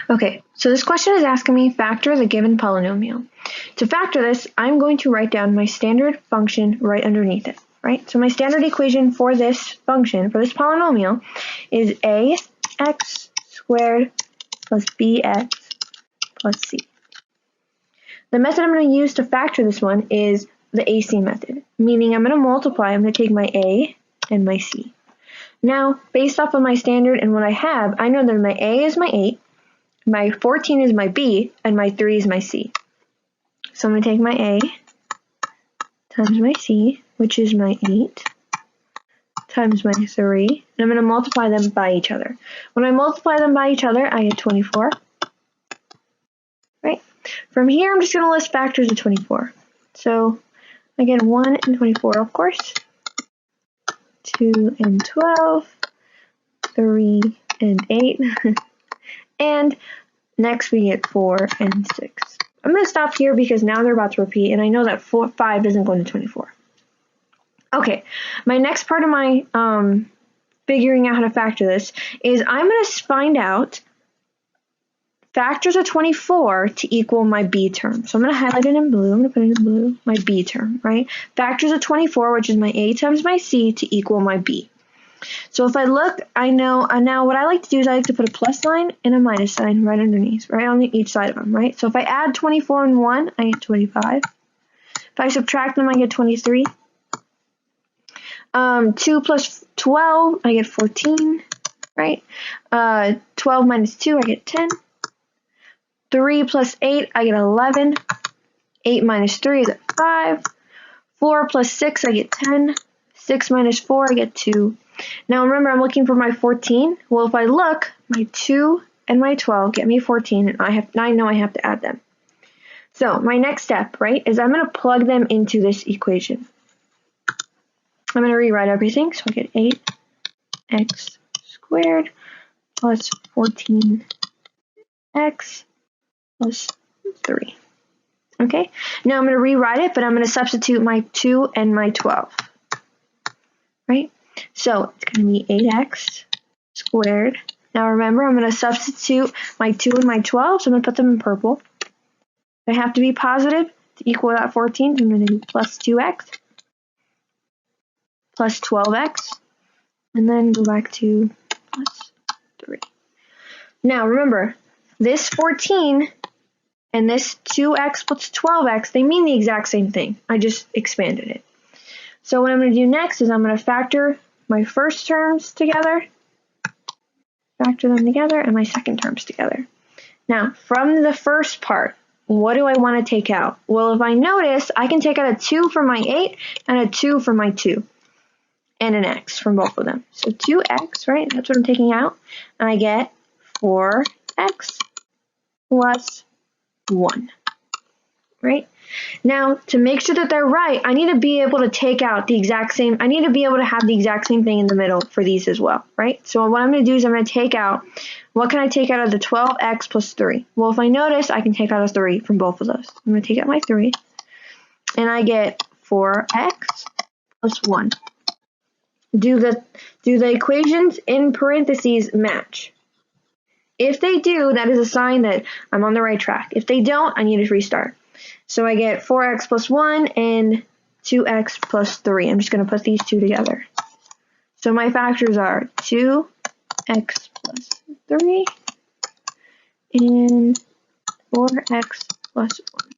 Okay, so this question is asking me factor the given polynomial. To factor this, I'm going to write down my standard function right underneath it, right? So my standard equation for this function, for this polynomial, is ax squared plus bx plus c. The method I'm going to use to factor this one is the AC method, meaning I'm going to multiply, I'm going to take my a and my c. Now, based off of my standard and what I have, I know that my a is my 8, my 14 is my b, and my 3 is my c. So I'm going to take my a times my c, which is my 8, times my 3, and I'm going to multiply them by each other. When I multiply them by each other, I get 24. Right? From here, I'm just going to list factors of 24. So I get 1 and 24, of course, 2 and 12, 3 and 8, and next we get 4 and 6. I'm going to stop here because now they're about to repeat, and I know that 5 isn't going to 24. Okay, my next part of my figuring out how to factor this is I'm going to find out factors of 24 to equal my b term. So I'm going to highlight it in blue. I'm going to put it in blue, my b term, right? Factors of 24, which is my a times my c, to equal my b. So if I look, I know, now what I like to do is I like to put a plus sign and a minus sign right underneath, right on each side of them, right? So if I add 24 and 1, I get 25. If I subtract them, I get 23. 2 plus 12, I get 14, right? 12 minus 2, I get 10. 3 plus 8, I get 11. 8 minus 3, I get 5. 4 plus 6, I get 10. 6 minus 4, I get 2. Now remember, I'm looking for my 14. Well, if I look, my 2 and my 12 get me 14, and I know I have to add them. So my next step, right, is I'm going to plug them into this equation. I'm going to rewrite everything, so I get 8x squared plus 14x plus 3. Okay, now I'm going to rewrite it, but I'm going to substitute my 2 and my 12. Right? So it's going to be 8x squared. Now remember, I'm going to substitute my 2 and my 12, so I'm going to put them in purple. They have to be positive to equal that 14, so I'm going to do plus 2x plus 12x, and then go back to plus 3. Now remember, this 14 and this 2x plus 12x, they mean the exact same thing. I just expanded it. So what I'm going to do next is I'm going to factor my first terms together, factor them together, and my second terms together. Now, from the first part, what do I want to take out? Well, if I notice, I can take out a 2 from my 8 and a 2 from my 2. And an x from both of them. So 2x, right? That's what I'm taking out. And I get 4x plus 1. Right? Now, to make sure that they're right, I need to be able to take out the exact same, I need to be able to have the exact same thing in the middle for these as well, right? So what I'm going to do is I'm going to take out, what can I take out of the 12x plus 3? Well, if I notice, I can take out a 3 from both of those. I'm going to take out my 3, and I get 4x plus 1. Do the equations in parentheses match? If they do, that is a sign that I'm on the right track. If they don't, I need to restart. So I get 4x plus 1 and 2x plus 3. I'm just going to put these two together. So my factors are 2x plus 3 and 4x plus 1.